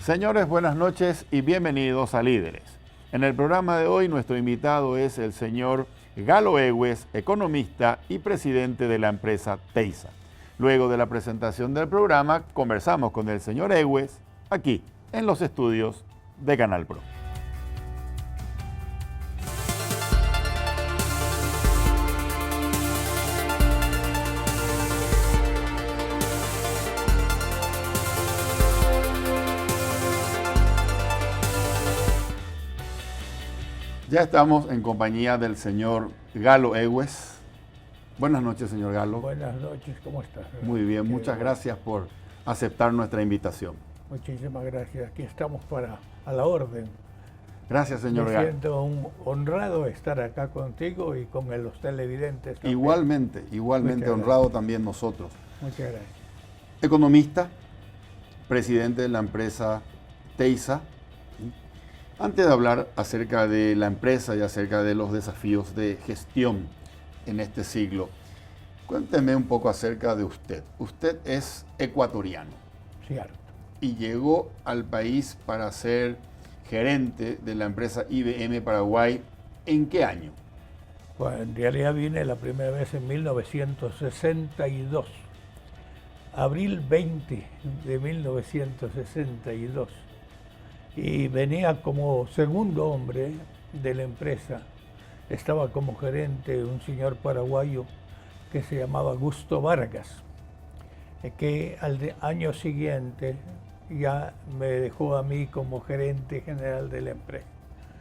Señores, buenas noches y bienvenidos a Líderes. En el programa de hoy nuestro invitado es el señor Galo Egues, economista y presidente de la empresa Teysa. Luego de la presentación del programa, conversamos con el señor Egues aquí en los estudios de Canal Pro. Ya estamos en compañía del señor Galo Egues. Buenas noches, señor Galo. Buenas noches, ¿cómo estás? Muy bien, muchas gracias por aceptar nuestra invitación. Muchísimas gracias, aquí estamos a la orden. Gracias, señor Galo. Me siento honrado estar acá contigo y con los televidentes también. Igualmente honrado también nosotros. Muchas gracias. Economista, presidente de la empresa Teysa. Antes de hablar acerca de la empresa y acerca de los desafíos de gestión en este siglo, cuénteme un poco acerca de usted. Usted es ecuatoriano. Cierto. Y llegó al país para ser gerente de la empresa IBM Paraguay. ¿En qué año? Bueno, en realidad vine la primera vez en 1962. Abril 20 de 1962. Y venía como segundo hombre de la empresa. Estaba como gerente un señor paraguayo que se llamaba Augusto Vargas, que al año siguiente ya me dejó a mí como gerente general de la empresa.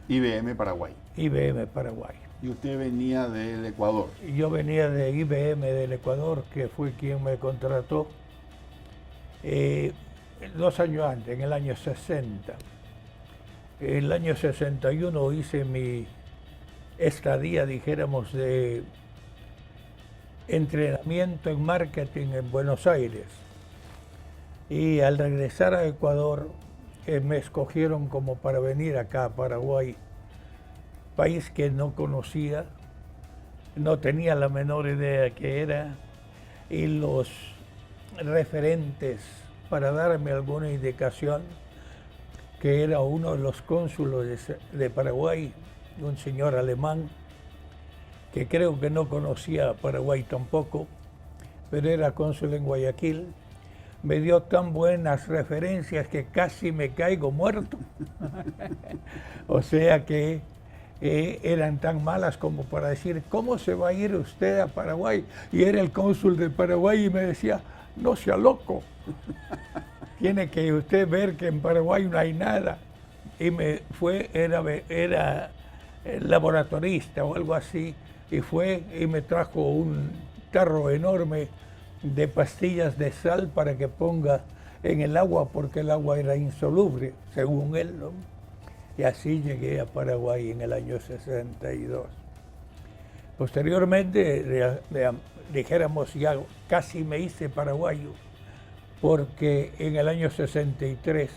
IBM Paraguay. IBM Paraguay. ¿Y usted venía del Ecuador? Yo venía de IBM del Ecuador, que fue quien me contrató 2 años antes, en el año 60. En el año 61 hice mi estadía, dijéramos, de entrenamiento en marketing en Buenos Aires. Y al regresar a Ecuador, me escogieron como para venir acá a Paraguay, país que no conocía, no tenía la menor idea que era, y los referentes para darme alguna indicación, que era uno de los cónsules de Paraguay, un señor alemán, que creo que no conocía Paraguay tampoco, pero era cónsul en Guayaquil. Me dio tan buenas referencias que casi me caigo muerto. O sea que eran tan malas como para decir, ¿cómo se va a ir usted a Paraguay? Y era el cónsul de Paraguay y me decía, no sea loco. Tiene que usted ver que en Paraguay no hay nada. Y era laboratorista o algo así, y fue y me trajo un tarro enorme de pastillas de sal para que ponga en el agua, porque el agua era insoluble, según él, ¿no? Y así llegué a Paraguay en el año 62. Posteriormente, dijéramos, ya casi me hice paraguayo, porque en el año 63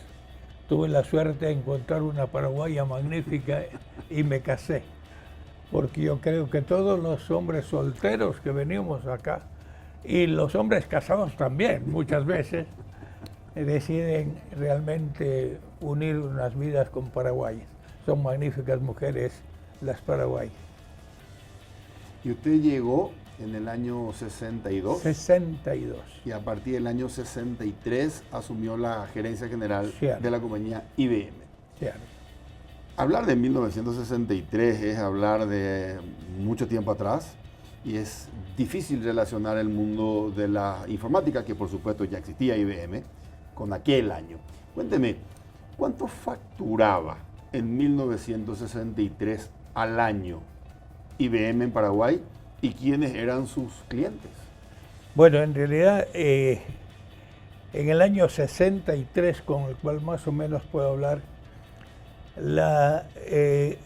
tuve la suerte de encontrar una paraguaya magnífica y me casé. Porque yo creo que todos los hombres solteros que venimos acá, y los hombres casados también, muchas veces, deciden realmente unir unas vidas con paraguayas. Son magníficas mujeres las paraguayas. ¿Y usted llegó en el año 62? 62. Y a partir del año 63 asumió la gerencia general Cierto. de la compañía IBM. Cierto. Hablar de 1963 es hablar de mucho tiempo atrás y es difícil relacionar el mundo de la informática, que por supuesto ya existía IBM, con aquel año. Cuénteme, ¿cuánto facturaba en 1963 al año IBM en Paraguay y quiénes eran sus clientes? Bueno, en realidad, en el año 63, con el cual más o menos puedo hablar, el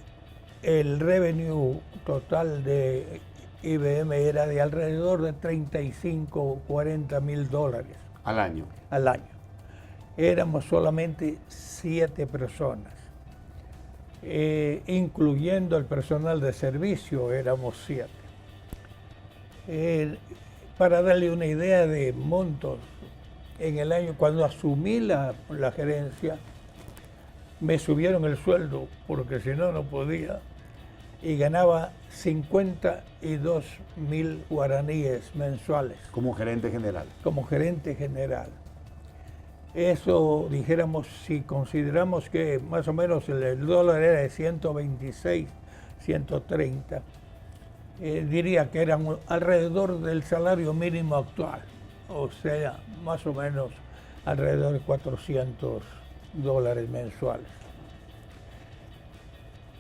revenue total de IBM era de alrededor de 35 o 40 mil dólares. Al año. Al año. Éramos solamente 7 personas. Incluyendo el personal de servicio, éramos 7. Para darle una idea de montos, en el año, cuando asumí la gerencia, me subieron el sueldo porque si no, no podía, y ganaba 52.000 guaraníes mensuales. Como gerente general. Como gerente general. Eso, dijéramos, si consideramos que más o menos el dólar era de 126, 130, diría que eran alrededor del salario mínimo actual, o sea, más o menos alrededor de $400 mensuales.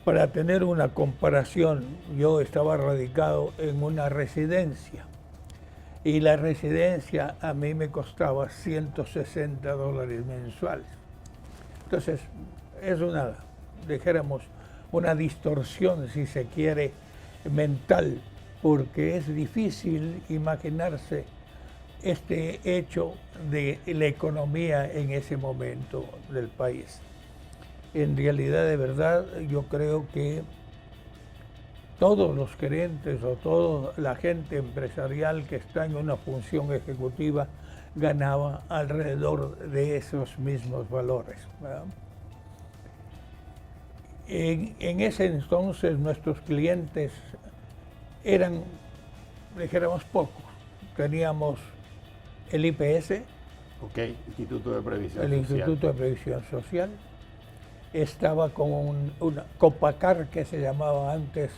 Para tener una comparación, yo estaba radicado en una residencia y la residencia a mí me costaba $160 mensuales. Entonces, es una, dijéramos, una distorsión, si se quiere, mental, porque es difícil imaginarse este hecho de la economía en ese momento del país. En realidad, de verdad, yo creo que todos los gerentes o toda la gente empresarial que está en una función ejecutiva ganaba alrededor de esos mismos valores, ¿verdad? En ese entonces nuestros clientes eran, dijéramos, pocos. Teníamos el IPS, Instituto de Previsión el Social. Instituto de Previsión Social, estaba con una Copacar, que se llamaba antes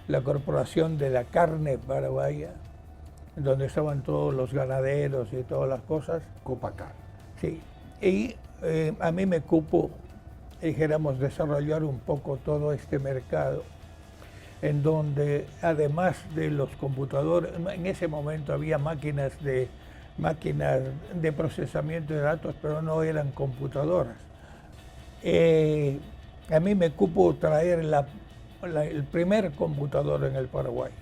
la Corporación de la Carne Paraguaya, donde estaban todos los ganaderos y todas las cosas. Copacar. Sí, y a mí me cupo, dijéramos, desarrollar un poco todo este mercado, en donde además de los computadores, en ese momento había máquinas de procesamiento de datos, pero no eran computadoras. A mí me cupo traer el primer computador en el Paraguay.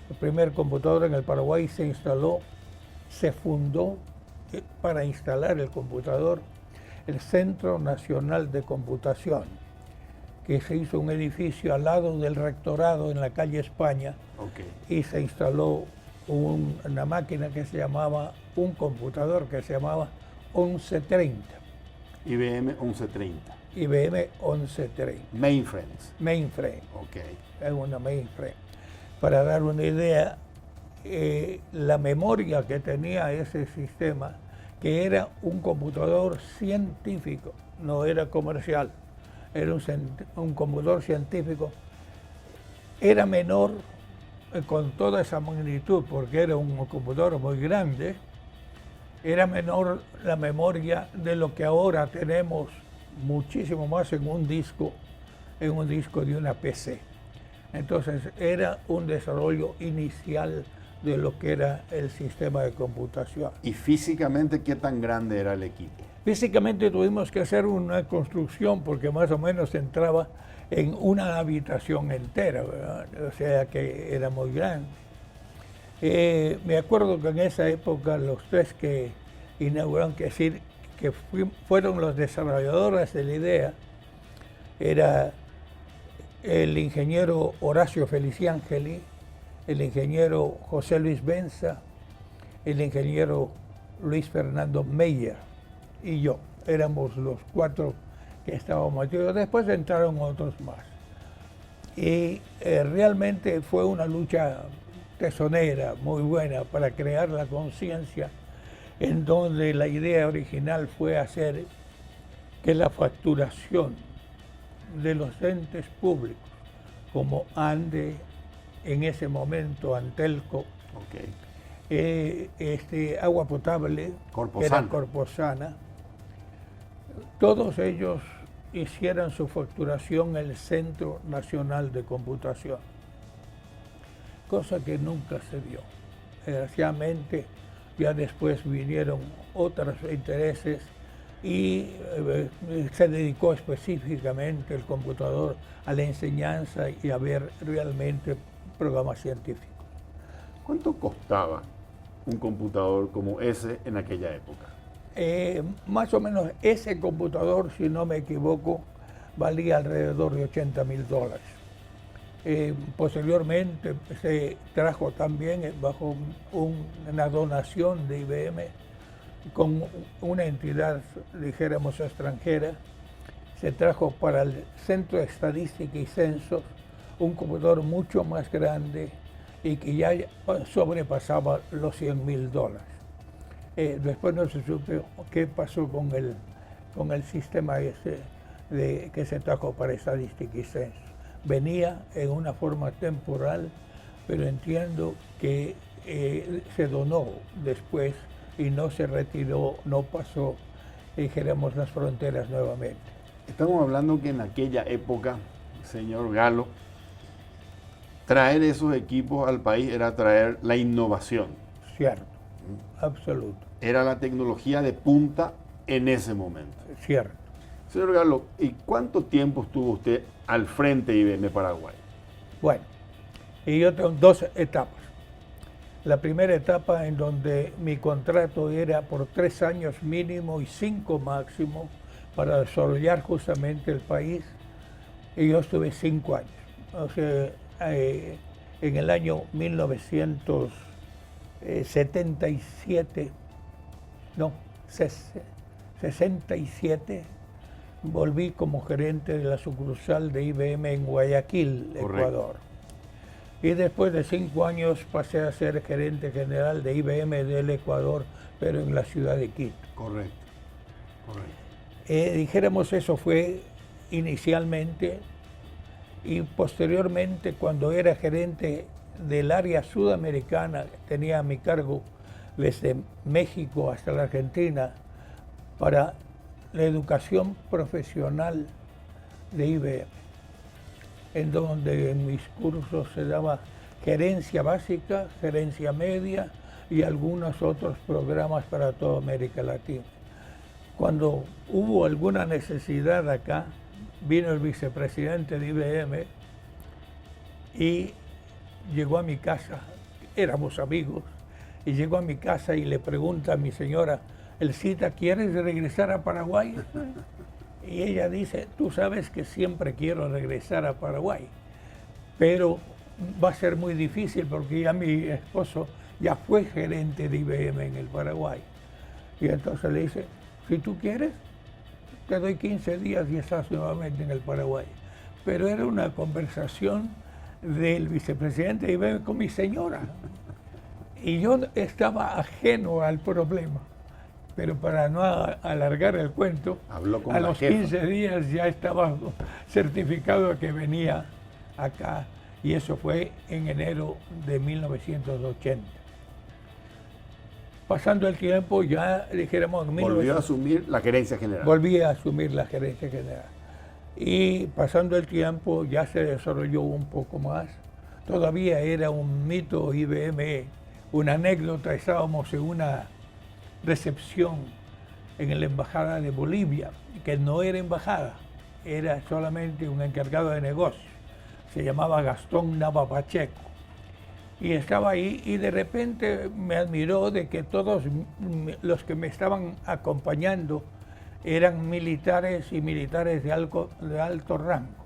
El primer computador en el Paraguay se instaló, se fundó para instalar el computador el Centro Nacional de Computación, que se hizo un edificio al lado del rectorado en la calle España, y se instaló una máquina que se llamaba, un computador que se llamaba 1130. IBM 1130. IBM 1130. Mainframe. Es una mainframe. Para dar una idea, la memoria que tenía ese sistema, que era un computador científico, no era comercial, era un computador científico, era menor con toda esa magnitud, porque era un computador muy grande, era menor la memoria de lo que ahora tenemos muchísimo más en un disco de una PC. Entonces era un desarrollo inicial de lo que era el sistema de computación. ¿Y físicamente qué tan grande era el equipo? Físicamente tuvimos que hacer una construcción porque más o menos entraba en una habitación entera, ¿verdad? O sea que era muy grande. Me acuerdo que en esa época los tres que inauguraron, que fueron los desarrolladores de la idea, era el ingeniero Horacio Feliciangeli, el ingeniero José Luis Benza, el ingeniero Luis Fernando Meyer y yo. Éramos los cuatro que estábamos metidos. Después entraron otros más. Y realmente fue una lucha tesonera muy buena para crear la conciencia, en donde la idea original fue hacer que la facturación de los entes públicos, como ANDE, en ese momento Antelco, Agua Potable, Corposana. era Corposana, todos ellos hicieran su facturación en el Centro Nacional de Computación, cosa que nunca se dio. Desgraciadamente, ya después vinieron otros intereses y se dedicó específicamente el computador a la enseñanza y a ver realmente programas científicos. ¿Cuánto costaba un computador como ese en aquella época? Más o menos ese computador, si no me equivoco, valía alrededor de $80.000. Posteriormente se trajo también bajo una donación de IBM con una entidad, dijéramos, extranjera. se trajo para el Centro de Estadística y Censos un computador mucho más grande y que ya sobrepasaba los $100,000. Después no se supo qué pasó con el sistema ese que se trajo para Estadística y Censos. Venía en una forma temporal, pero entiendo que se donó después y no se retiró, no pasó, dijéramos, las fronteras nuevamente. Estamos hablando que en aquella época, señor Galo, traer esos equipos al país era traer la innovación. Cierto, absoluto. Era la tecnología de punta en ese momento. Cierto. Señor Galo, ¿y cuánto tiempo estuvo usted al frente de IBM Paraguay? Bueno, y yo tengo 2 etapas. La primera etapa en donde mi contrato era por 3 años mínimo y 5 máximo para desarrollar justamente el país, y yo estuve 5 años. O sea, en el año 67, volví como gerente de la sucursal de IBM en Guayaquil, Ecuador. Y después de 5 años pasé a ser gerente general de IBM del Ecuador, pero en la ciudad de Quito. Correcto. Dijéramos, eso fue inicialmente, y posteriormente, cuando era gerente del área sudamericana, tenía a mi cargo desde México hasta la Argentina para la educación profesional de IBM, en donde en mis cursos se daba gerencia básica, gerencia media y algunos otros programas para toda América Latina. Cuando hubo alguna necesidad acá, vino el vicepresidente de IBM y llegó a mi casa, éramos amigos, y llegó a mi casa y le pregunta a mi señora, Elcita, ¿quieres regresar a Paraguay? Y ella dice, tú sabes que siempre quiero regresar a Paraguay, pero va a ser muy difícil porque ya mi esposo ya fue gerente de IBM en el Paraguay. Y entonces le dice, si tú quieres, te doy 15 días y estás nuevamente en el Paraguay. Pero era una conversación del vicepresidente de IBM con mi señora. Y yo estaba ajeno al problema. Pero para no alargar el cuento, a los 15 días ya estaba certificado de que venía acá, y eso fue en enero de 1980. Pasando el tiempo, ya dijéramos... Volvió a asumir la gerencia general. Volví a asumir la gerencia general. Y pasando el tiempo, ya se desarrolló un poco más. Todavía era un mito IBM, una anécdota. Estábamos en una recepción en la embajada de Bolivia, que no era embajada, era solamente un encargado de negocios, se llamaba Gastón Nava Pacheco, y estaba ahí y de repente me admiró de que todos los que me estaban acompañando eran militares y militares de alto rango.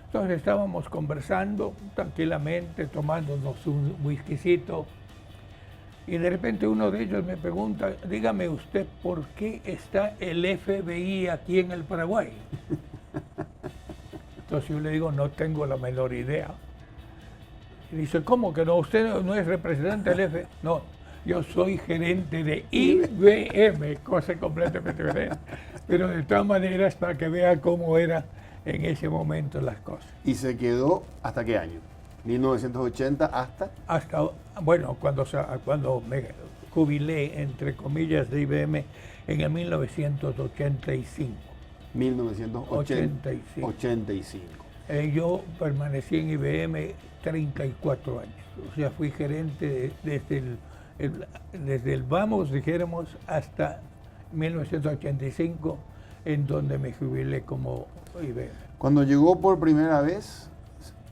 Entonces estábamos conversando tranquilamente, tomándonos un whiskycito, y de repente uno de ellos me pregunta, dígame usted, ¿por qué está el FBI aquí en el Paraguay? Entonces yo le digo, no tengo la menor idea. Y dice, ¿cómo que no? ¿Usted no es representante del FBI? No, yo soy gerente de IBM, cosa completamente diferente. Pero de todas maneras, para que vea cómo era en ese momento las cosas. ¿Y se quedó hasta qué año? 1980 hasta... Hasta, bueno, cuando me jubilé, entre comillas, de IBM en el 1985. 1985. Yo permanecí en IBM 34 años. O sea, fui gerente desde el vamos, dijéramos, hasta 1985, en donde me jubilé como IBM. Cuando llegó por primera vez,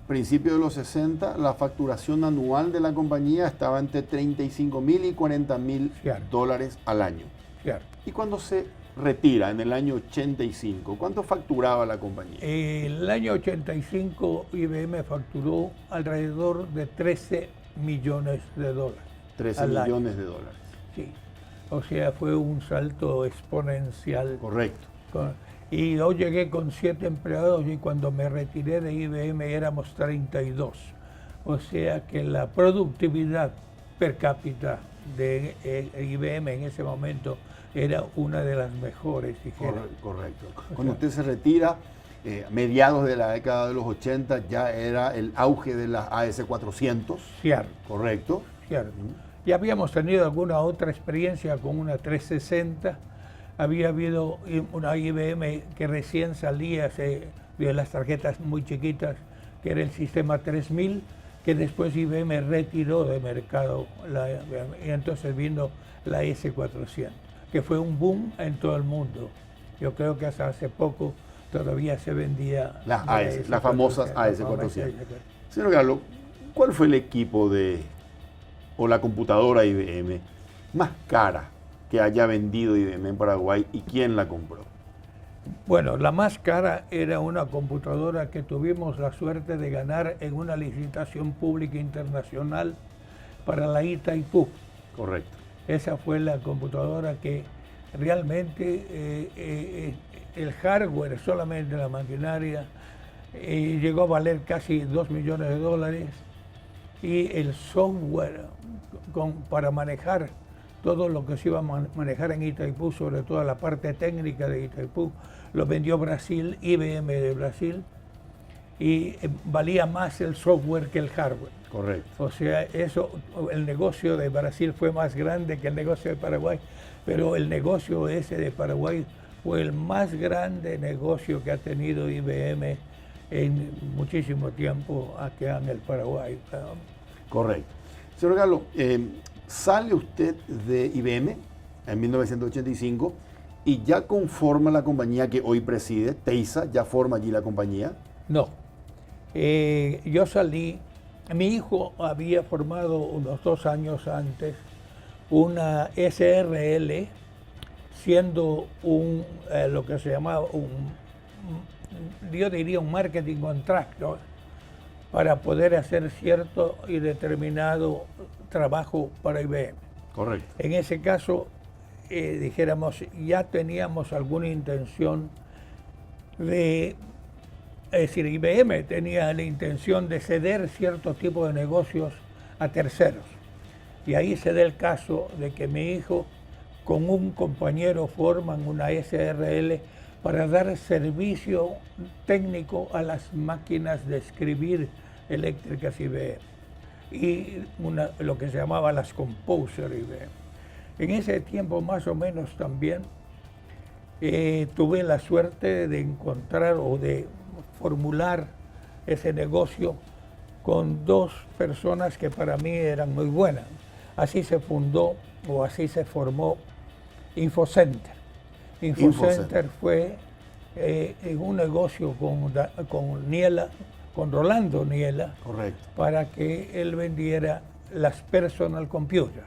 principio de los 60, la facturación anual de la compañía estaba entre $35,000 y $40,000 al año. Cierto. Y cuando se retira en el año 85, ¿cuánto facturaba la compañía? El año 85 IBM facturó alrededor de $13 millones. 13 millones de dólares. Sí. O sea, fue un salto exponencial. Correcto. Y yo llegué con 7 empleados y cuando me retiré de IBM éramos 32. O sea que la productividad per cápita de IBM en ese momento era una de las mejores. Correcto. Cuando usted se retira, mediados de la década de los 80, ya era el auge de las AS400. Cierto. Correcto. Cierto. Ya habíamos tenido alguna otra experiencia con una 360. Había habido una IBM que recién salía de las tarjetas muy chiquitas, que era el sistema 3000, que después IBM retiró de mercado, y entonces vino la S400, que fue un boom en todo el mundo. Yo creo que hasta hace poco todavía se vendía las famosas AS400. Señor Galo, ¿cuál fue el equipo o la computadora IBM más cara que haya vendido IBM en Paraguay y quién la compró? Bueno, la más cara era una computadora que tuvimos la suerte de ganar en una licitación pública internacional para la Itaipú. Correcto. Esa fue la computadora que realmente el hardware, solamente la maquinaria, llegó a valer casi $2 millones y el software para manejar todo lo que se iba a manejar en Itaipú, sobre todo la parte técnica de Itaipú, lo vendió Brasil, IBM de Brasil, y valía más el software que el hardware. Correcto. O sea, el negocio de Brasil fue más grande que el negocio de Paraguay, pero el negocio ese de Paraguay fue el más grande negocio que ha tenido IBM en muchísimo tiempo acá en el Paraguay. Correcto. Señor Galo, sale usted de IBM en 1985 y ya conforma la compañía que hoy preside, Teisa, ¿ya forma allí la compañía? No. Yo salí, mi hijo había formado unos 2 años antes una SRL, siendo lo que se llamaba yo diría un marketing contractor, para poder hacer cierto y determinado trabajo para IBM. Correcto. En ese caso, dijéramos, ya teníamos alguna intención es decir, IBM tenía la intención de ceder cierto tipo de negocios a terceros. Y ahí se da el caso de que mi hijo con un compañero forman una SRL para dar servicio técnico a las máquinas de escribir eléctricas IBM y lo que se llamaba las Composer IBM. En ese tiempo más o menos también tuve la suerte de encontrar o de formular ese negocio con 2 personas que para mí eran muy buenas. Así se fundó o así se formó Infocenter. Infocenter fue un negocio con Niela, con Rolando Niela. Correcto. Para que él vendiera las personal computer,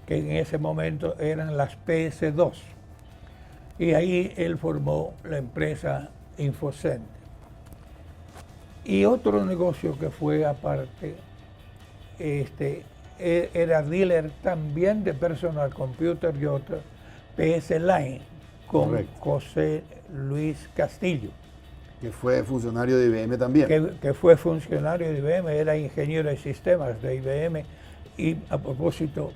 que en ese momento eran las PS2. Y ahí él formó la empresa Infocenter. Y otro negocio que fue aparte, era dealer también de personal computer y otro, PS Line, con Correcto. José Luis Castillo. Que fue funcionario de IBM también. Que fue funcionario de IBM, era ingeniero de sistemas de IBM y a propósito,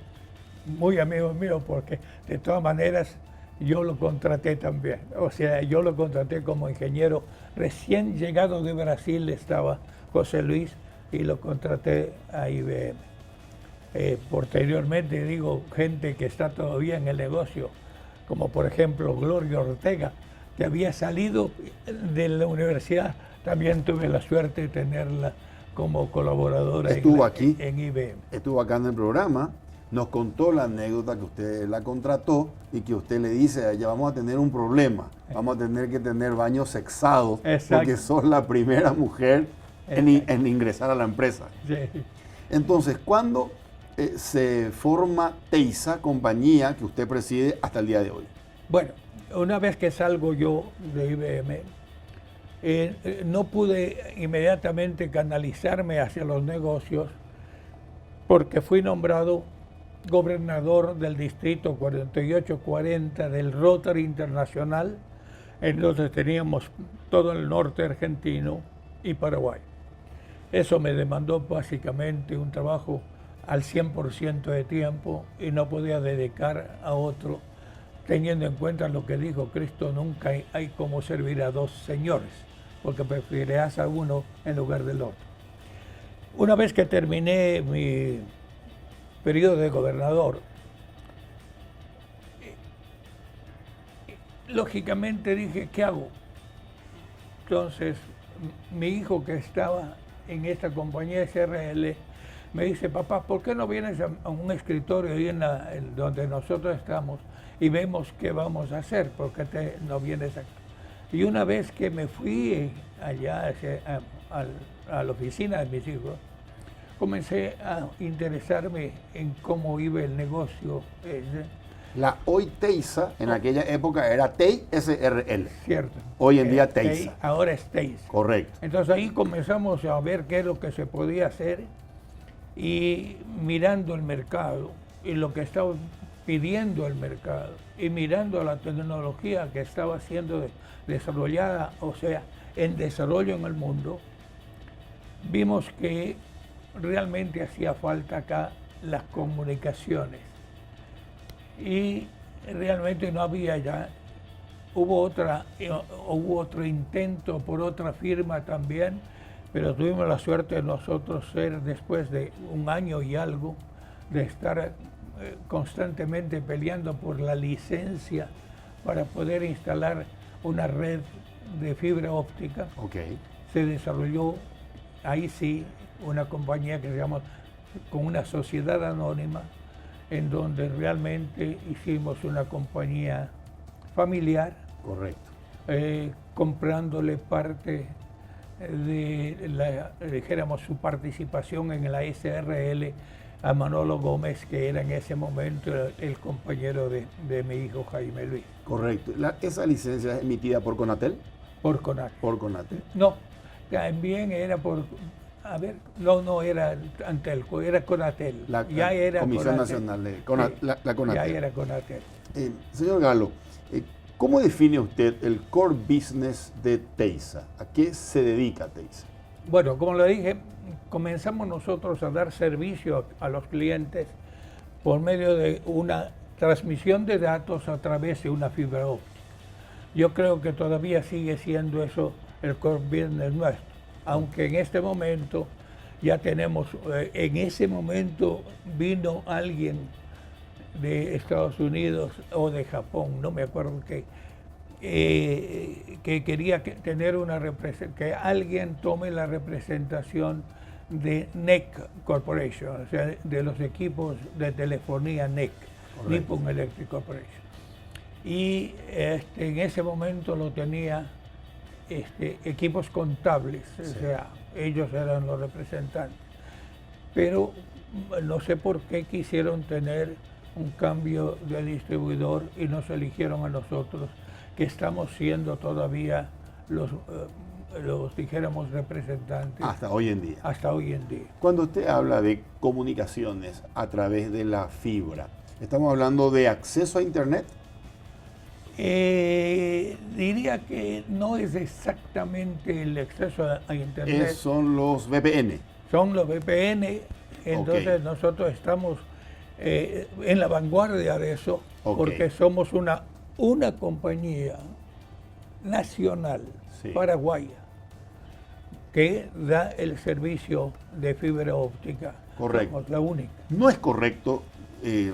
muy amigo mío, porque de todas maneras yo lo contraté también. O sea, yo lo contraté como ingeniero. Recién llegado de Brasil estaba José Luis y lo contraté a IBM. Posteriormente, digo, gente que está todavía en el negocio, como por ejemplo Gloria Ortega, que había salido de la universidad, también tuve la suerte de tenerla como colaboradora en IBM. Estuvo acá en el programa, nos contó la anécdota que usted la contrató y que usted le dice a ella, vamos a tener un problema, vamos a tener que tener baños sexados. Exacto. Porque sos la primera mujer en ingresar a la empresa. Sí. Entonces, ¿cuándo se forma Teisa, compañía que usted preside hasta el día de hoy? Bueno, una vez que salgo yo de IBM, no pude inmediatamente canalizarme hacia los negocios porque fui nombrado gobernador del distrito 4840 del Rotary Internacional Entonces teníamos todo el norte argentino y Paraguay. Eso me demandó básicamente un trabajo al 100% de tiempo y no podía dedicar a otro, teniendo en cuenta lo que dijo Cristo: nunca hay como servir a dos señores, porque preferirás a uno en lugar del otro. Una vez que terminé mi periodo de gobernador, lógicamente dije, ¿qué hago? Entonces, mi hijo, que estaba en esta compañía SRL, me dice: papá, ¿por qué no vienes a un escritorio ahí donde nosotros estamos y vemos qué vamos a hacer? ¿Por qué no vienes aquí? Y una vez que me fui allá a la oficina de mis hijos, comencé a interesarme en cómo iba el negocio ese. La hoy Teysa, en aquella época era TEI SRL. Cierto. Hoy en día Teysa. Ahora es Teysa. Correcto. Entonces ahí comenzamos a ver qué es lo que se podía hacer, y mirando el mercado y lo que estaba pidiendo el mercado y mirando la tecnología que estaba siendo desarrollada, o sea, en desarrollo en el mundo, vimos que realmente hacía falta acá las comunicaciones. Y realmente no había ya. Hubo otro intento por otra firma también, pero tuvimos la suerte de nosotros ser, después de un año y algo, de estar constantemente peleando por la licencia para poder instalar una red de fibra óptica. Okay. Se desarrolló, ahí sí, una compañía que se llama, con una sociedad anónima, en donde realmente hicimos una compañía familiar. Correcto. Comprándole parte de dijéramos, su participación en la SRL a Manolo Gómez, que era en ese momento el compañero de mi hijo Jaime Luis. Correcto. ¿Esa licencia es emitida por Conatel? Por Conatel. Por Conatel. No, también era por... A ver, no era Antelco, era Conatel. Ya era Comisión Conatel. Nacional de la Conatel. Ya era Conatel. Señor Galo, ¿cómo define usted el core business de Teysa? ¿A qué se dedica Teysa? Bueno, como le dije, comenzamos nosotros a dar servicio a los clientes por medio de una transmisión de datos a través de una fibra óptica. Yo creo que todavía sigue siendo eso el core business nuestro, aunque en este momento ya tenemos, en ese momento vino alguien de Estados Unidos o de Japón, no me acuerdo qué, que quería tener que alguien tome la representación de NEC Corporation, o sea, de los equipos de telefonía NEC, Nippon Electric Corporation. Y en ese momento lo tenía equipos contables, sí. O sea, ellos eran los representantes. Pero no sé por qué quisieron tener un cambio de distribuidor y nos eligieron a nosotros, que estamos siendo todavía los dijéramos, representantes. Hasta hoy en día. Hasta hoy en día. Cuando usted habla de comunicaciones a través de la fibra, ¿estamos hablando de acceso a Internet? Diría que no es exactamente el acceso a Internet. Son los VPN. Son los VPN, entonces nosotros estamos en la vanguardia de eso, porque somos una compañía nacional, sí, paraguaya, que da el servicio de fibra óptica. Correcto. Somos la única. ¿No es correcto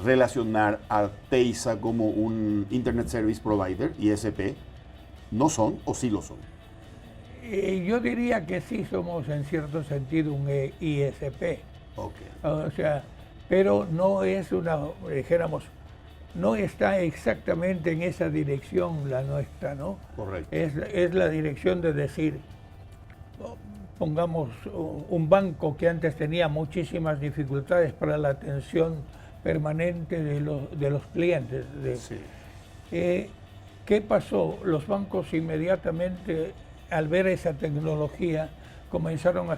relacionar a Teysa como un Internet Service Provider, ISP? ¿No son o sí lo son? Yo diría que sí somos en cierto sentido un ISP. O sea, pero no es dijéramos, no está exactamente en esa dirección la nuestra, ¿no? Correcto. Es la dirección de decir, pongamos un banco que antes tenía muchísimas dificultades para la atención permanente de los clientes. Sí. ¿Qué pasó? Los bancos inmediatamente, al ver esa tecnología, comenzaron a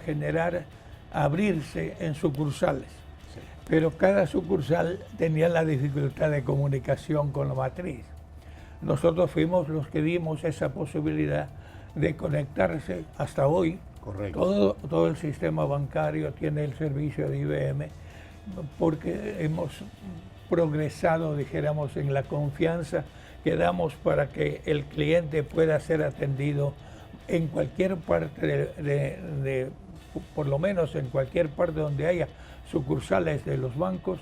abrirse en sucursales. Sí. Pero cada sucursal tenía la dificultad de comunicación con la matriz. nosotros fuimos los que dimos esa posibilidad de conectarse hasta hoy. Correcto. Todo el sistema bancario tiene el servicio de IBM porque hemos progresado, dijéramos, en la confianza que damos para que el cliente pueda ser atendido en cualquier parte por lo menos en cualquier parte donde haya sucursales de los bancos,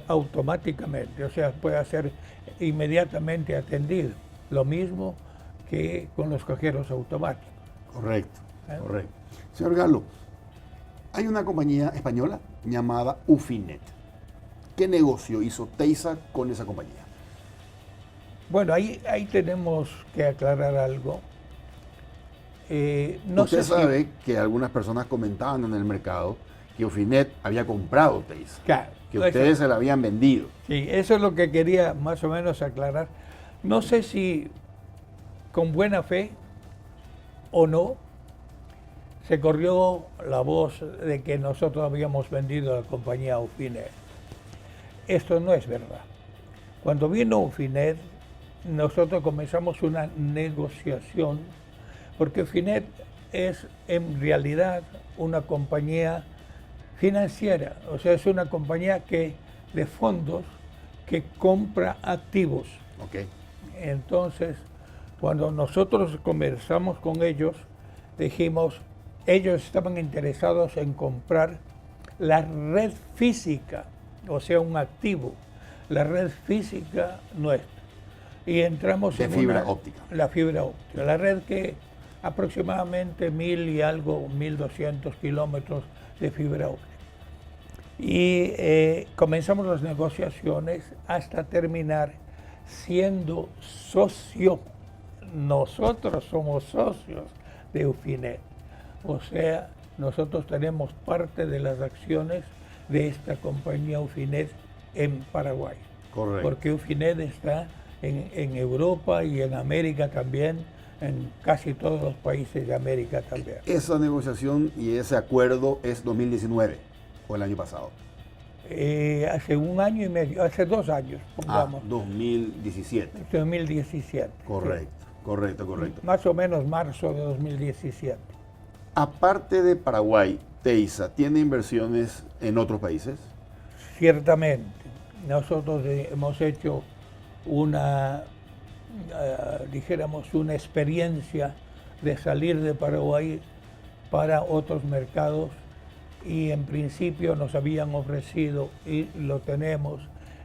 automáticamente, o sea, puede ser inmediatamente atendido. Lo mismo que con los cajeros automáticos. Correcto, correcto. Señor Galo, hay una compañía española llamada Ufinet. ¿Qué negocio hizo Teysa con esa compañía? Bueno, ahí tenemos que aclarar algo. Usted sabe que algunas personas comentaban en el mercado que Ufinet había comprado Teysa, claro, que ustedes se la habían vendido. Sí, eso es lo que quería más o menos aclarar. No sé si con buena fe o no, se corrió la voz de que nosotros habíamos vendido a la compañía Ufinet. Esto no es verdad. Cuando vino Ufinet, nosotros comenzamos una negociación, porque Ufinet es en realidad una compañía financiera, o sea, es una compañía de fondos que compra activos. Okay. Entonces, cuando nosotros conversamos con ellos, dijimos, ellos estaban interesados en comprar la red física, o sea, un activo, la red física nuestra. Y entramos en fibra óptica. La fibra óptica, la red que aproximadamente 1.000 y algo, 1.200 kilómetros de fibra óptica. Y comenzamos las negociaciones hasta terminar siendo socio. Nosotros somos socios de Ufinet. O sea, nosotros tenemos parte de las acciones de esta compañía Ufinet en Paraguay. Correcto. Porque Ufinet está en Europa y en América también, en casi todos los países de América también. Esa negociación y ese acuerdo es 2019 o el año pasado. Hace 1 año y medio, hace 2 años, pongamos. 2017. 2017. Correcto, Sí. correcto. Más o menos marzo de 2017. Aparte de Paraguay, Teysa ¿tiene inversiones en otros países? Ciertamente. Nosotros hemos hecho dijéramos, una experiencia de salir de Paraguay para otros mercados y en principio nos habían ofrecido, y lo tenemos,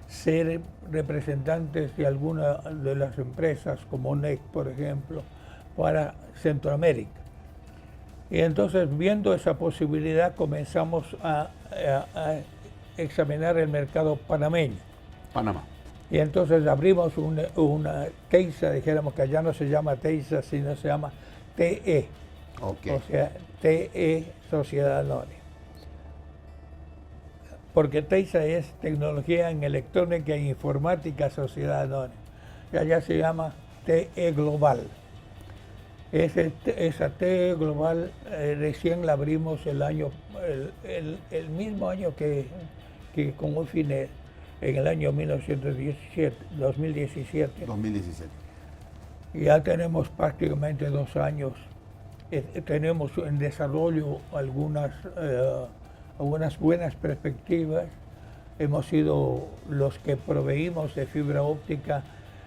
ser representantes de alguna de las empresas como NEC, por ejemplo, para Centroamérica. Y entonces, viendo esa posibilidad, comenzamos a examinar el mercado panameño. Panamá. Y entonces abrimos una Teysa, dijéramos que allá no se llama Teysa, sino se llama TE. Okay. O sea, TE Sociedad Anónima. Porque Teysa es Tecnología en Electrónica e Informática Sociedad Anónima. Y allá se llama TE Global. Esa TE Global recién la abrimos el mismo año que con Ufinet, en el año 2017. Y ya tenemos prácticamente 2 años. Tenemos en desarrollo algunas buenas perspectivas. Hemos sido los que proveímos de fibra óptica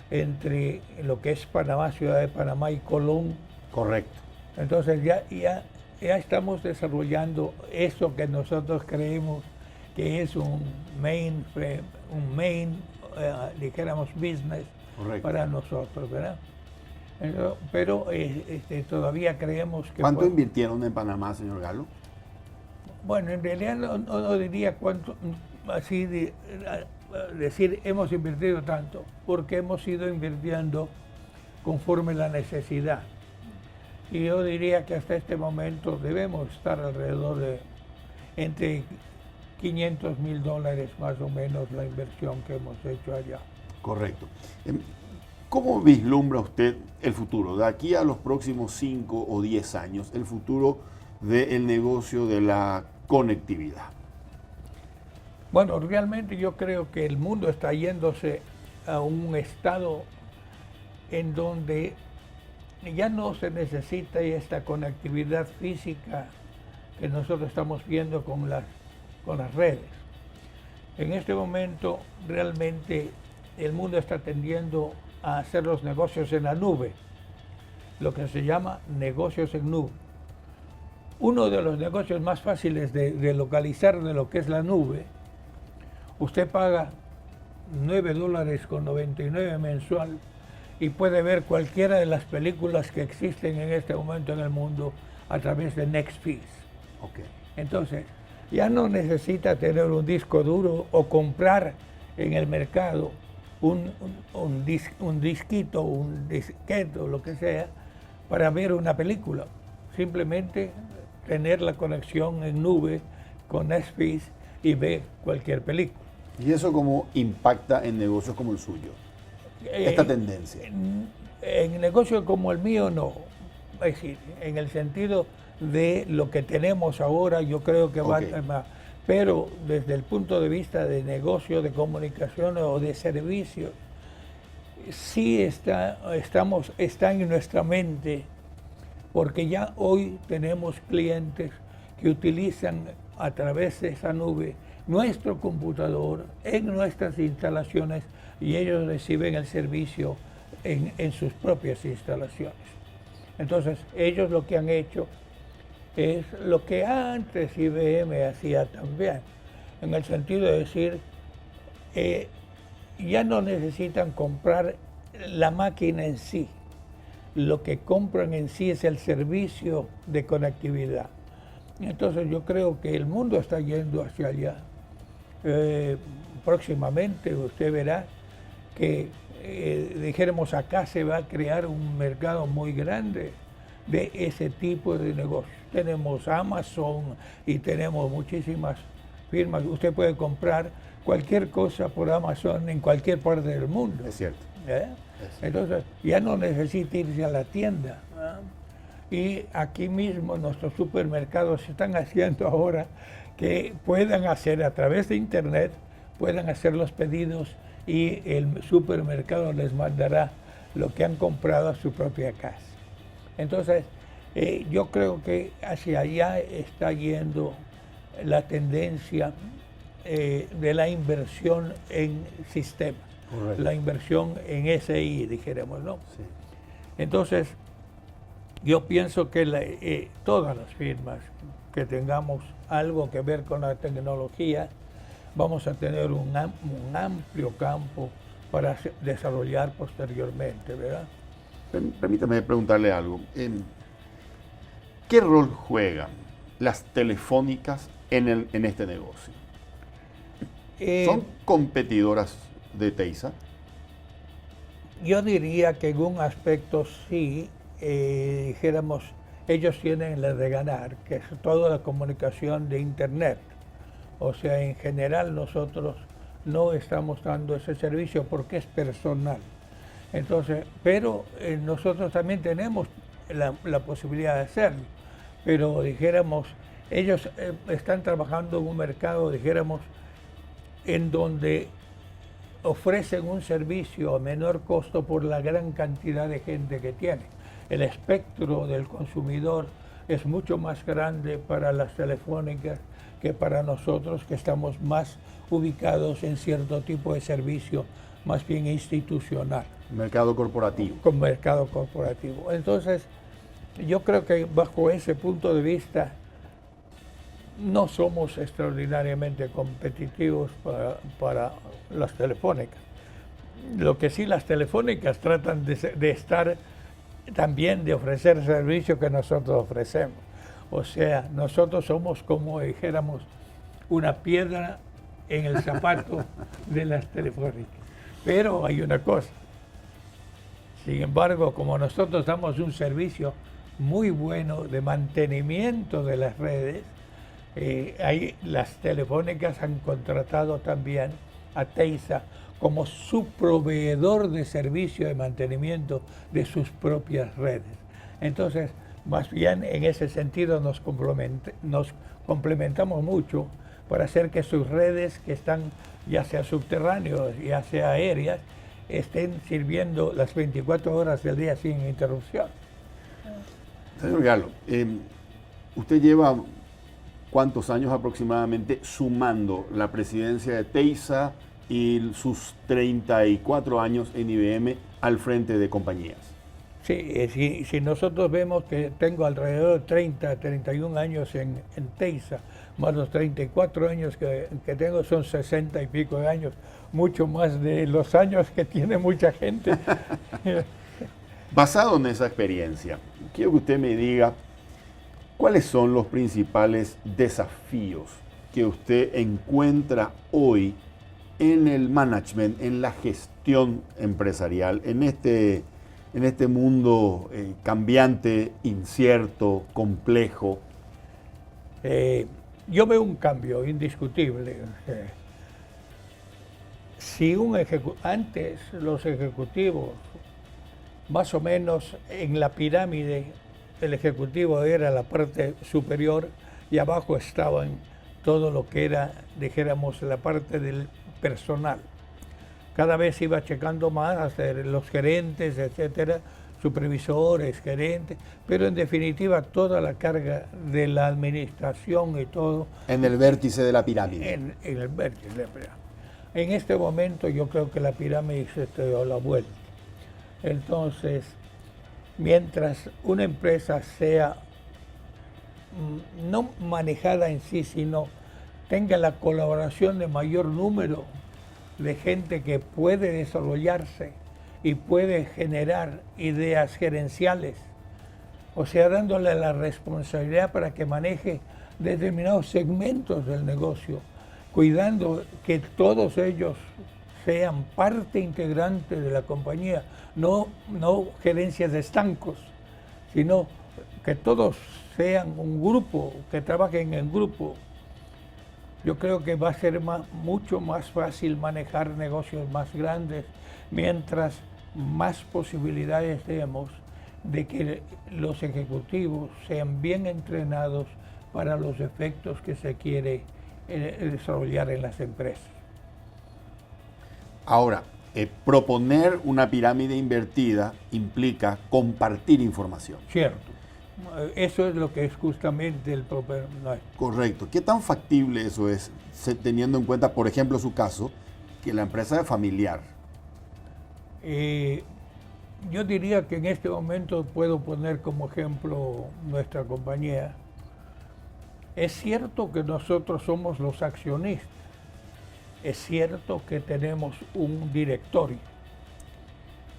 entre lo que es Panamá, Ciudad de Panamá y Colón. Correcto. Entonces ya estamos desarrollando eso que nosotros creemos que es un main, dijéramos, business. Correcto. Para nosotros, ¿verdad? Pero todavía creemos que... ¿Cuánto invirtieron en Panamá, señor Galo? Bueno, en realidad no diría cuánto, así decir hemos invertido tanto, porque hemos ido invirtiendo conforme la necesidad. Y yo diría que hasta este momento debemos estar alrededor de entre $500,000 más o menos la inversión que hemos hecho allá. Correcto. ¿Cómo vislumbra usted el futuro, de aquí a los próximos 5 o 10 años, el futuro del negocio de la conectividad? Bueno, realmente yo creo que el mundo está yéndose a un estado en donde ya no se necesita esta conectividad física que nosotros estamos viendo con las redes. En este momento realmente el mundo está tendiendo a hacer los negocios en la nube, lo que se llama negocios en nube. Uno de los negocios más fáciles de localizar de lo que es la nube, usted paga $9.99 mensual y puede ver cualquiera de las películas que existen en este momento en el mundo a través de Netflix. Okay. Entonces, ya no necesita tener un disco duro o comprar en el mercado un disquito, un disquete o lo que sea para ver una película. Simplemente tener la conexión en nube con Netflix y ver cualquier película. ¿Y eso cómo impacta en negocios como el suyo? Esta tendencia. En negocios como el mío no. Es decir, en el sentido de lo que tenemos ahora, yo creo que va a más. Pero desde el punto de vista de negocio, de comunicación o de servicios, sí está en nuestra mente, porque ya hoy tenemos clientes que utilizan a través de esa nube nuestro computador en nuestras instalaciones y ellos reciben el servicio en sus propias instalaciones. Entonces, ellos lo que han hecho es lo que antes IBM hacía también, en el sentido de decir, ya no necesitan comprar la máquina en sí, lo que compran en sí es el servicio de conectividad. Entonces yo creo que el mundo está yendo hacia allá. Próximamente usted verá que, dijéramos, acá se va a crear un mercado muy grande de ese tipo de negocios. Tenemos Amazon y tenemos muchísimas firmas. Usted puede comprar cualquier cosa por Amazon en cualquier parte del mundo. Es cierto. Entonces ya no necesita irse a la tienda. Y aquí mismo nuestros supermercados están haciendo ahora que puedan hacer a través de internet, puedan hacer los pedidos y el supermercado les mandará lo que han comprado a su propia casa. Entonces, yo creo que hacia allá está yendo la tendencia de la inversión en sistemas, la inversión en SI, dijéramos, ¿no? Sí. Entonces, yo pienso que todas las firmas que tengamos algo que ver con la tecnología, vamos a tener un amplio campo para desarrollar posteriormente, ¿verdad? Permítame preguntarle algo. ¿Qué rol juegan las telefónicas en este negocio? ¿Son competidoras de Teisa? Yo diría que en un aspecto sí, dijéramos, ellos tienen la de ganar, que es toda la comunicación de Internet. O sea, en general nosotros no estamos dando ese servicio porque es personal. Entonces, pero nosotros también tenemos la posibilidad de hacerlo. Pero dijéramos, ellos están trabajando en un mercado, dijéramos, en donde ofrecen un servicio a menor costo por la gran cantidad de gente que tiene. El espectro del consumidor es mucho más grande para las telefónicas que para nosotros, que estamos más ubicados en cierto tipo de servicio, más bien institucional. Mercado corporativo. Con mercado corporativo. Entonces, yo creo que bajo ese punto de vista no somos extraordinariamente competitivos para las telefónicas. Lo que sí, las telefónicas tratan de estar también, de ofrecer servicios que nosotros ofrecemos. O sea, nosotros somos, como dijéramos, una piedra en el zapato de las telefónicas. Pero hay una cosa. Sin embargo, como nosotros damos un servicio muy bueno de mantenimiento de las redes, ahí las telefónicas han contratado también a Teisa como su proveedor de servicio de mantenimiento de sus propias redes. Entonces, más bien en ese sentido nos complementamos mucho para hacer que sus redes, que están ya sea subterráneas, ya sea aéreas, estén sirviendo las 24 horas del día sin interrupción. Señor Galo, usted lleva ¿cuántos años aproximadamente sumando la presidencia de Teysa y sus 34 años en IBM al frente de compañías? Sí, si nosotros vemos que tengo alrededor de 31 años en Teysa, más los 34 años que tengo, son 60 y pico de años, mucho más de los años que tiene mucha gente. Basado en esa experiencia, quiero que usted me diga cuáles son los principales desafíos que usted encuentra hoy en el management, en la gestión empresarial, en este mundo cambiante, incierto, complejo. Yo veo un cambio indiscutible. Si antes los ejecutivos, más o menos en la pirámide, el ejecutivo era la parte superior y abajo estaban todo lo que era, dijéramos, la parte del personal. Cada vez iba checando más los gerentes, etcétera, supervisores, gerentes, pero en definitiva toda la carga de la administración y todo. En el vértice de la pirámide. En el vértice de la pirámide. En este momento yo creo que la pirámide se dio la vuelta. Entonces, mientras una empresa sea no manejada en sí, sino tenga la colaboración de mayor número de gente que puede desarrollarse y puede generar ideas gerenciales, o sea, dándole la responsabilidad para que maneje determinados segmentos del negocio, cuidando que todos ellos sean parte integrante de la compañía, no gerencias de estancos, sino que todos sean un grupo, que trabajen en grupo. Yo creo que va a ser mucho más fácil manejar negocios más grandes, mientras más posibilidades demos de que los ejecutivos sean bien entrenados para los efectos que se quiere desarrollar en las empresas. Ahora, proponer una pirámide invertida implica compartir información. Cierto. Eso es lo que es justamente el propio... Correcto. ¿Qué tan factible eso es, teniendo en cuenta, por ejemplo, su caso, que la empresa es familiar? Yo diría que en este momento puedo poner como ejemplo nuestra compañía. Es cierto que nosotros somos los accionistas. Es cierto que tenemos un directorio.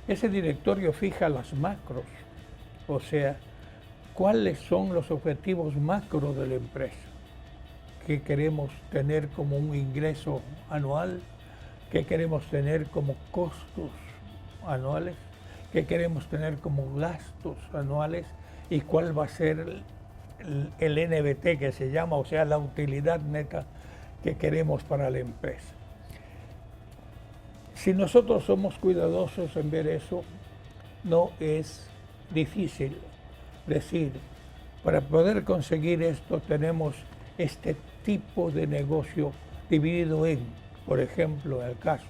Ese directorio fija las macros, o sea, cuáles son los objetivos macro de la empresa, qué queremos tener como un ingreso anual, qué queremos tener como costos anuales, qué queremos tener como gastos anuales y cuál va a ser el NBT que se llama, o sea, la utilidad neta que queremos para la empresa. Si nosotros somos cuidadosos en ver eso, no es difícil decir, para poder conseguir esto tenemos este tipo de negocio dividido en, por ejemplo, en el caso,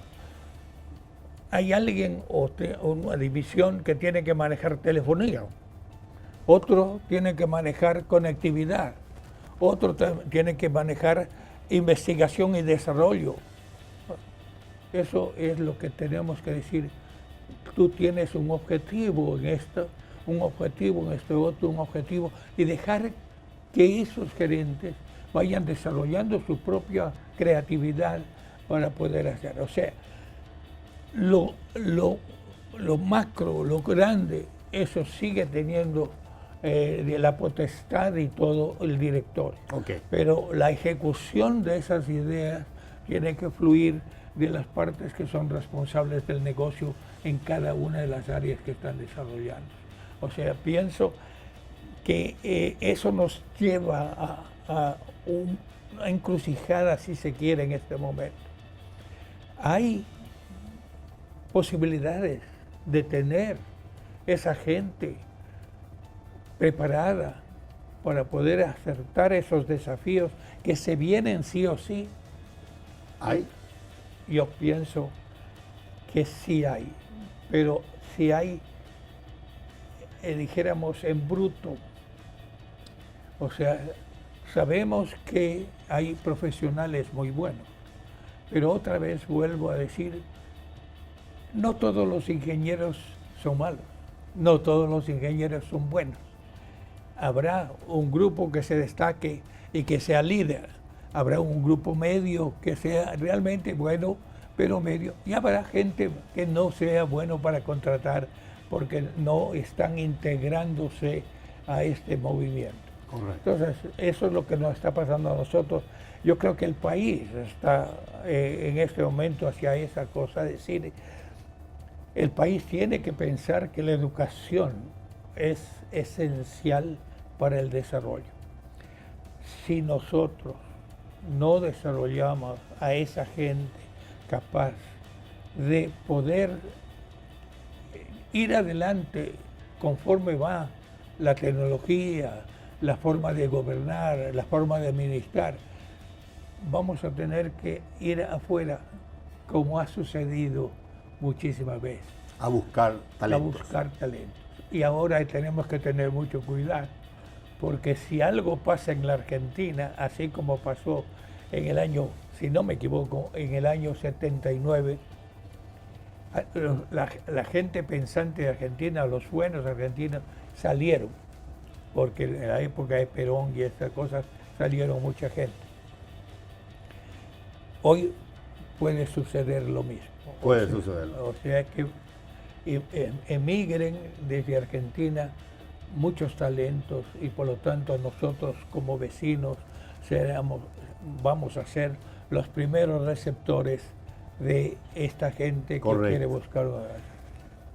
hay alguien o una división que tiene que manejar telefonía, otro tiene que manejar conectividad, otro tiene que manejar investigación y desarrollo. Eso es lo que tenemos que decir. Tú tienes un objetivo en esto, un objetivo en este otro, un objetivo, y dejar que esos gerentes vayan desarrollando su propia creatividad para poder hacer. O sea, lo macro, lo grande, eso sigue teniendo de la potestad y todo el directorio. Okay. Pero la ejecución de esas ideas tiene que fluir de las partes que son responsables del negocio en cada una de las áreas que están desarrollando. O sea, pienso que eso nos lleva a una encrucijada, si se quiere, en este momento. Hay posibilidades de tener esa gente preparada para poder acertar esos desafíos que se vienen sí o sí. ¿Hay? Yo pienso que sí hay, pero si hay, dijéramos, en bruto. O sea, sabemos que hay profesionales muy buenos, pero otra vez vuelvo a decir, no todos los ingenieros son malos, no todos los ingenieros son buenos. Habrá un grupo que se destaque y que sea líder, habrá un grupo medio que sea realmente bueno, pero medio, y habrá gente que no sea bueno para contratar porque no están integrándose a este movimiento. Correcto. Entonces, eso es lo que nos está pasando a nosotros. Yo creo que el país está en este momento hacia esa cosa, decir, el país tiene que pensar que la educación es esencial para el desarrollo. Si nosotros no desarrollamos a esa gente capaz de poder ir adelante conforme va la tecnología, la forma de gobernar, la forma de administrar, vamos a tener que ir afuera, como ha sucedido muchísimas veces. A buscar talentos. A buscar talentos. Y ahora tenemos que tener mucho cuidado, porque si algo pasa en la Argentina, así como pasó en el año, si no me equivoco, en el año 79, la gente pensante de Argentina, los buenos argentinos, salieron, porque en la época de Perón y estas cosas salieron mucha gente. Hoy puede suceder lo mismo. Puede sucederlo. O sea que emigren desde Argentina muchos talentos y por lo tanto nosotros como vecinos vamos a ser los primeros receptores de esta gente que quiere buscar.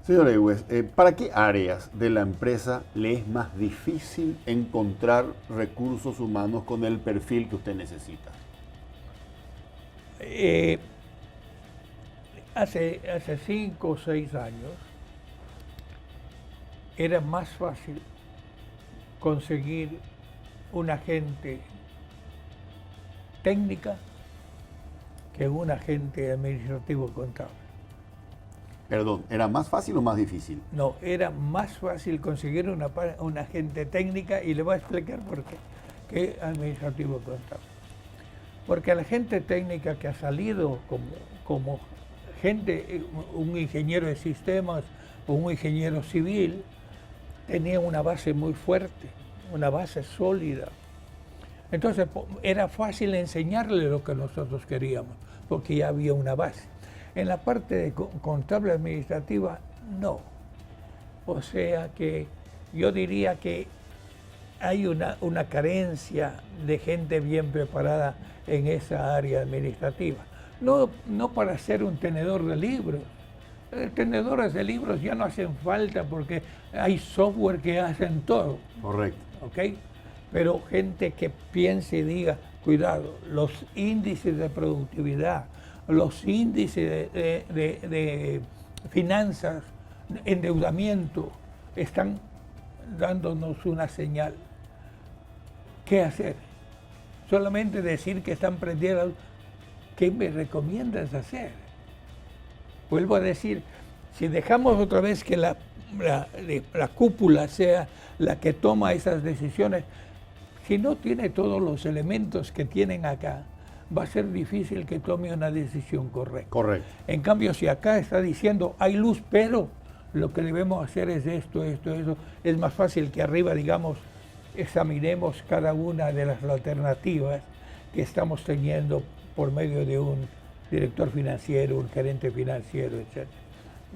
Señor Egues, ¿para qué áreas de la empresa le es más difícil encontrar recursos humanos con el perfil que usted necesita? Hace 5 o 6 años era más fácil conseguir una gente técnica que un agente administrativo contable. Perdón, ¿era más fácil o más difícil? No, era más fácil conseguir una agente técnica, y le voy a explicar por qué, que administrativo contable. Porque a la gente técnica que ha salido como gente, un ingeniero de sistemas o un ingeniero civil, tenía una base muy fuerte, una base sólida. Entonces era fácil enseñarle lo que nosotros queríamos, porque ya había una base. En la parte de contable administrativa, no. O sea que yo diría que hay una carencia de gente bien preparada en esa área administrativa. No para ser un tenedor de libros. Tenedores de libros ya no hacen falta porque hay software que hacen todo. Correcto. ¿Ok? Pero gente que piense y diga, cuidado, los índices de productividad, los índices de finanzas, endeudamiento, están dándonos una señal. ¿Qué hacer? Solamente decir que están prendidos. ¿Qué me recomiendas hacer? Vuelvo a decir, si dejamos otra vez que la cúpula sea la que toma esas decisiones, si no tiene todos los elementos que tienen acá, va a ser difícil que tome una decisión correcta. Correcto. En cambio, si acá está diciendo, hay luz, pero lo que debemos hacer es esto, eso, es más fácil que arriba, digamos, examinemos cada una de las alternativas que estamos teniendo por medio de un director financiero, un gerente financiero, etc.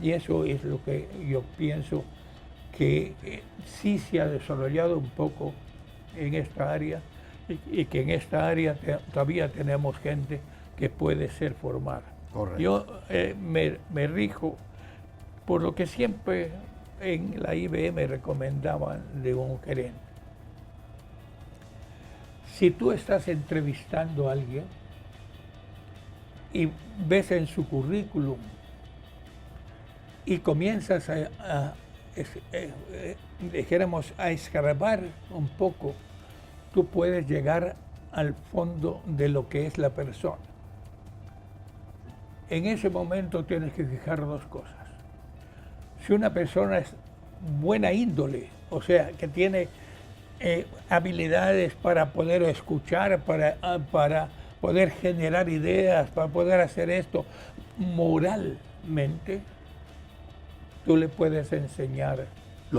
Y eso es lo que yo pienso que sí se ha desarrollado un poco en esta área y que en esta área todavía tenemos gente que puede ser formada. Correcto. Yo me rijo por lo que siempre en la IBM recomendaban de un gerente. Si tú estás entrevistando a alguien y ves en su currículum y comienzas dijéramos, a escarbar un poco, tú puedes llegar al fondo de lo que es la persona. en ese momento tienes que fijar dos cosas. Si una persona es buena índole, o sea, que tiene habilidades para poder escuchar, para poder generar ideas, para poder hacer esto moralmente, tú le puedes enseñar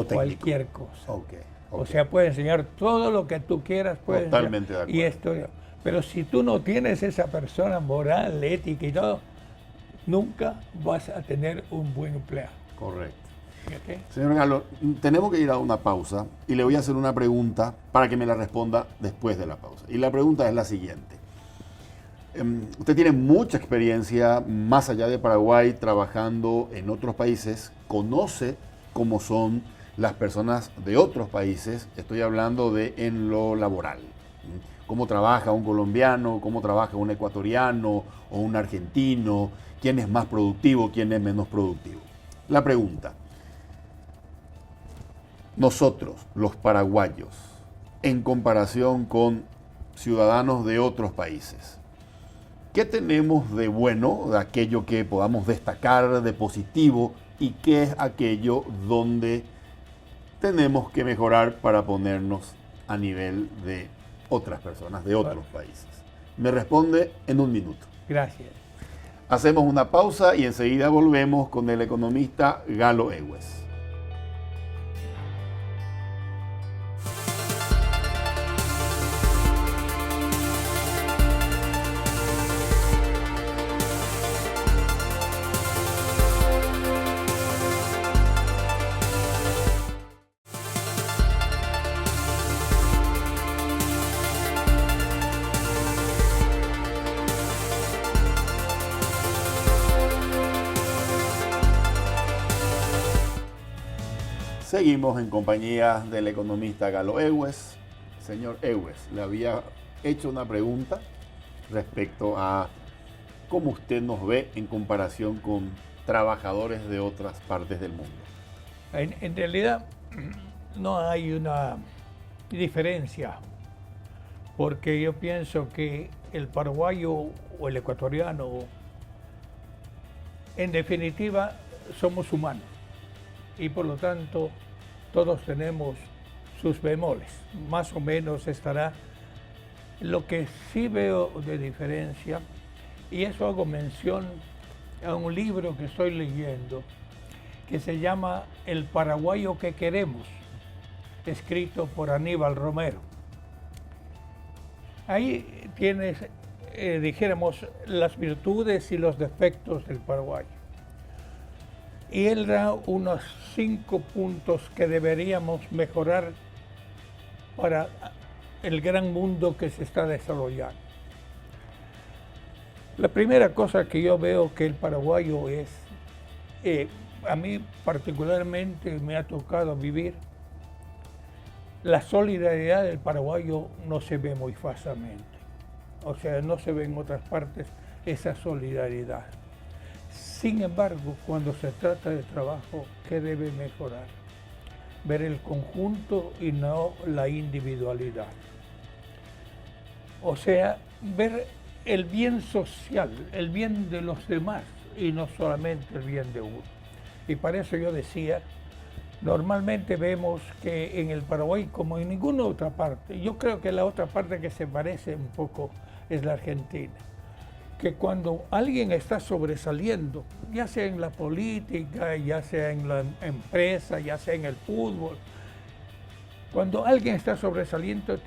cualquier cosa. Okay. O sea, puedes enseñar todo lo que tú quieras. Totalmente de acuerdo. Y esto, pero si tú no tienes esa persona moral, ética y todo, nunca vas a tener un buen empleado. Correcto. ¿Okay? Señor Galo, tenemos que ir a una pausa y le voy a hacer una pregunta para que me la responda después de la pausa. Y la pregunta es la siguiente. Usted tiene mucha experiencia más allá de Paraguay trabajando en otros países, conoce cómo son las personas de otros países, estoy hablando de en lo laboral. Cómo trabaja un colombiano, cómo trabaja un ecuatoriano o un argentino, quién es más productivo, quién es menos productivo. La pregunta, nosotros, los paraguayos, en comparación con ciudadanos de otros países, ¿qué tenemos de bueno, de aquello que podamos destacar, de positivo, y qué es aquello donde tenemos que mejorar para ponernos a nivel de otras personas, de otros países? Me responde en un minuto. Gracias. Hacemos una pausa y enseguida volvemos con el economista Galo Egues. Seguimos en compañía del economista Galo Egues. Señor Egues, le había hecho una pregunta respecto a cómo usted nos ve en comparación con trabajadores de otras partes del mundo. En realidad no hay una diferencia, porque yo pienso que el paraguayo o el ecuatoriano, en definitiva, somos humanos. Y por lo tanto todos tenemos sus bemoles, más o menos estará. Lo que sí veo de diferencia, y eso hago mención a un libro que estoy leyendo, que se llama El paraguayo que queremos, escrito por Aníbal Romero. Ahí tienes, dijéramos, las virtudes y los defectos del paraguayo. Y él da unos 5 puntos que deberíamos mejorar para el gran mundo que se está desarrollando. La primera cosa que yo veo que el paraguayo es, a mí particularmente me ha tocado vivir, la solidaridad del paraguayo no se ve muy fácilmente. O sea, no se ve en otras partes esa solidaridad. Sin embargo, cuando se trata de trabajo, ¿qué debe mejorar? Ver el conjunto y no la individualidad. O sea, ver el bien social, el bien de los demás y no solamente el bien de uno. Y para eso yo decía, normalmente vemos que en el Paraguay, como en ninguna otra parte, yo creo que la otra parte que se parece un poco es la Argentina, que cuando alguien está sobresaliendo, ya sea en la política, ya sea en la empresa, ya sea en el fútbol, cuando alguien está sobresaliendo,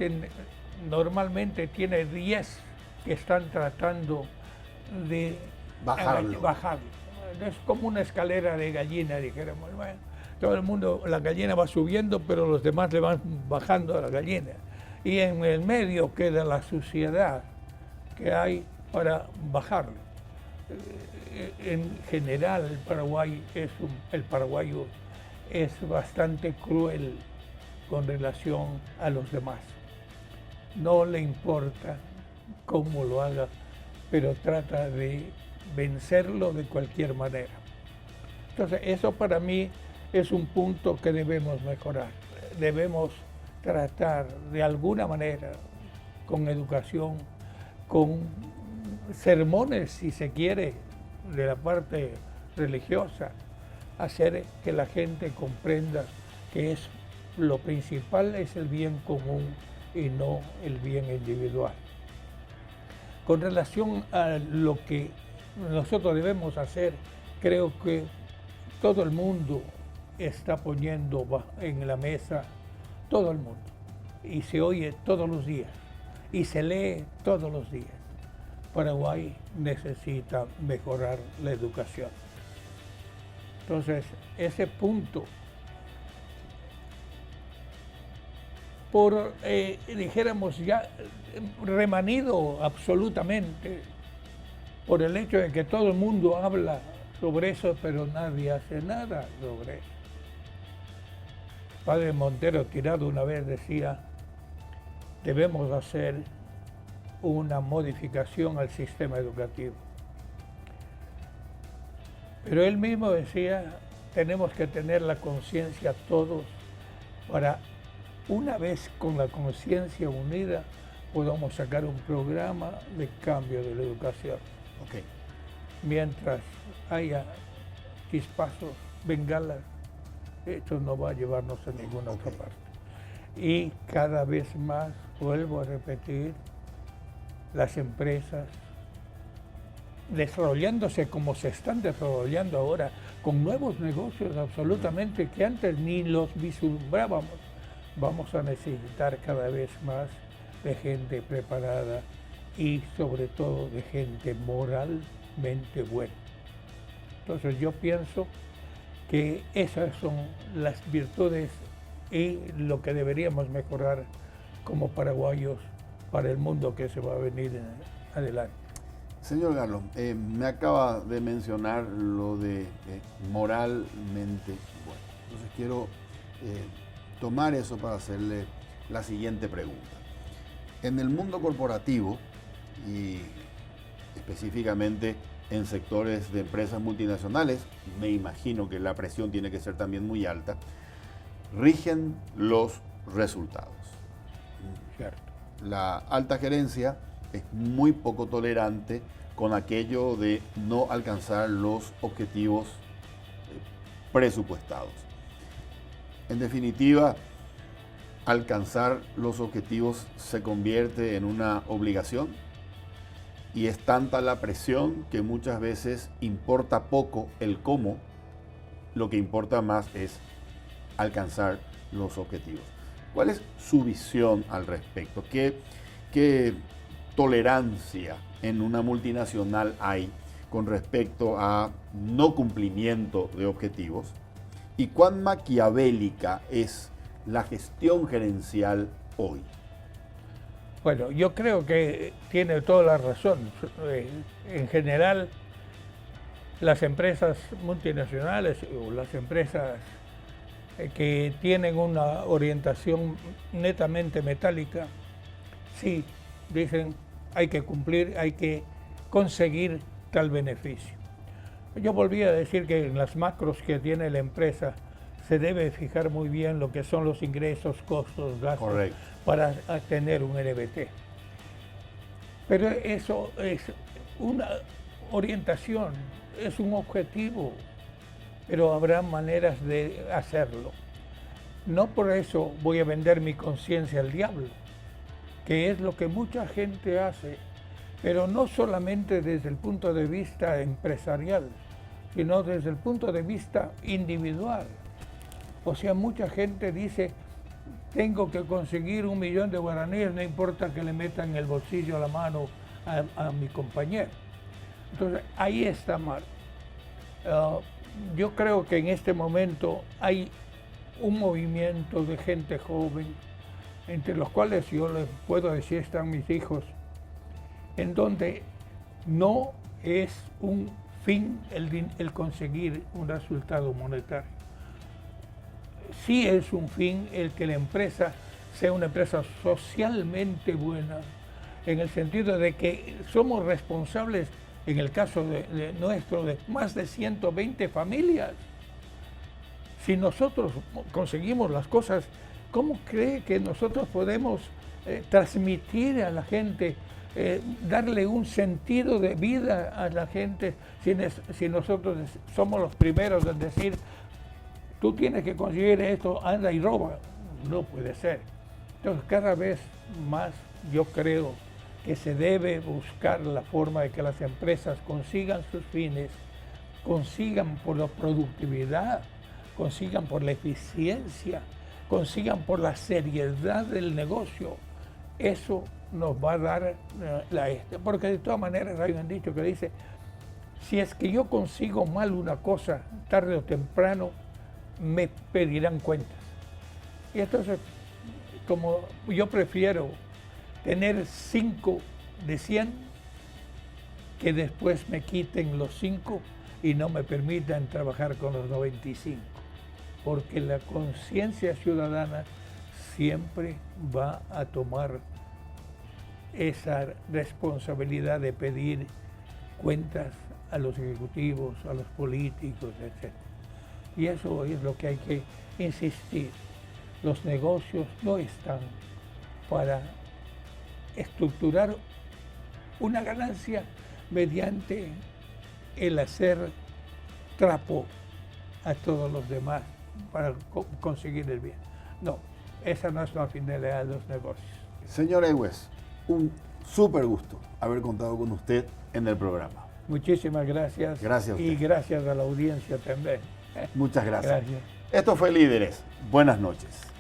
normalmente tiene 10 que están tratando de bajarlo. Es como una escalera de gallina, dijéramos. Bueno, todo el mundo, la gallina va subiendo, pero los demás le van bajando a la gallina. Y en el medio queda la suciedad que hay para bajarlo. En general, el paraguayo es bastante cruel con relación a los demás. No le importa cómo lo haga, pero trata de vencerlo de cualquier manera. Entonces, eso para mí es un punto que debemos mejorar. Debemos tratar de alguna manera, con educación, con sermones, si se quiere, de la parte religiosa, hacer que la gente comprenda que es lo principal es el bien común y no el bien individual. Con relación a lo que nosotros debemos hacer, creo que todo el mundo está poniendo en la mesa, todo el mundo, y se oye todos los días, y se lee todos los días. Paraguay necesita mejorar la educación. Entonces, ese punto, por, dijéramos ya, remanido absolutamente por el hecho de que todo el mundo habla sobre eso, pero nadie hace nada sobre eso. Padre Montero Tirado una vez decía, debemos hacer una modificación al sistema educativo. Pero él mismo decía, tenemos que tener la conciencia todos para, una vez con la conciencia unida, podamos sacar un programa de cambio de la educación. Okay. Mientras haya chispazos, bengalas, esto no va a llevarnos a ninguna otra parte. Y cada vez más, vuelvo a repetir, las empresas desarrollándose como se están desarrollando ahora, con nuevos negocios absolutamente que antes ni los vislumbrábamos, vamos a necesitar cada vez más de gente preparada y sobre todo de gente moralmente buena. Entonces yo pienso que esas son las virtudes y lo que deberíamos mejorar como paraguayos para el mundo que se va a venir adelante. Señor Galo, me acaba de mencionar lo de moralmente bueno. Entonces quiero tomar eso para hacerle la siguiente pregunta. En el mundo corporativo y específicamente en sectores de empresas multinacionales, me imagino que la presión tiene que ser también muy alta, rigen los resultados. Cierto. La alta gerencia es muy poco tolerante con aquello de no alcanzar los objetivos presupuestados. En definitiva, alcanzar los objetivos se convierte en una obligación y es tanta la presión que muchas veces importa poco el cómo, lo que importa más es alcanzar los objetivos. ¿Cuál es su visión al respecto? ¿Qué tolerancia en una multinacional hay con respecto a no cumplimiento de objetivos? ¿Y cuán maquiavélica es la gestión gerencial hoy? Bueno, yo creo que tiene toda la razón. En general, las empresas multinacionales o las empresas que tienen una orientación netamente metálica, sí, dicen hay que cumplir, hay que conseguir tal beneficio. Yo volví a decir que en las macros que tiene la empresa se debe fijar muy bien lo que son los ingresos, costos, gastos. Correcto. Para tener un NBT. Pero eso es una orientación, es un objetivo, pero habrá maneras de hacerlo. No por eso voy a vender mi conciencia al diablo, que es lo que mucha gente hace, pero no solamente desde el punto de vista empresarial, sino desde el punto de vista individual. O sea, mucha gente dice, tengo que conseguir 1 millón de guaraníes, no importa que le metan en el bolsillo la mano a mi compañero. Entonces, ahí está mal. Yo creo que en este momento hay un movimiento de gente joven, entre los cuales yo les puedo decir están mis hijos, en donde no es un fin el conseguir un resultado monetario. Sí es un fin el que la empresa sea una empresa socialmente buena, en el sentido de que somos responsables, en el caso de nuestro, de más de 120 familias. Si nosotros conseguimos las cosas ¿Cómo cree que nosotros podemos transmitir a la gente, darle un sentido de vida a la gente si nosotros somos los primeros en decir, tú tienes que conseguir esto, anda y roba? No puede ser. Entonces, cada vez más yo creo que se debe buscar la forma de que las empresas consigan sus fines, consigan por la productividad, consigan por la eficiencia, consigan por la seriedad del negocio. Eso nos va a dar porque de todas maneras hay un dicho que dice, si es que yo consigo mal una cosa, tarde o temprano me pedirán cuentas. Y entonces, como yo prefiero tener 5 de 100 que después me quiten los 5 y no me permitan trabajar con los 95, porque la conciencia ciudadana siempre va a tomar esa responsabilidad de pedir cuentas a los ejecutivos, a los políticos, etc. Y eso es lo que hay que insistir. Los negocios no están para estructurar una ganancia mediante el hacer trapo a todos los demás para conseguir el bien. No, esa no es la finalidad de los negocios. Señor Egues, un súper gusto haber contado con usted en el programa. Muchísimas gracias. Gracias a usted. Y gracias a la audiencia también. Muchas gracias. Gracias. Esto fue Líderes. Buenas noches.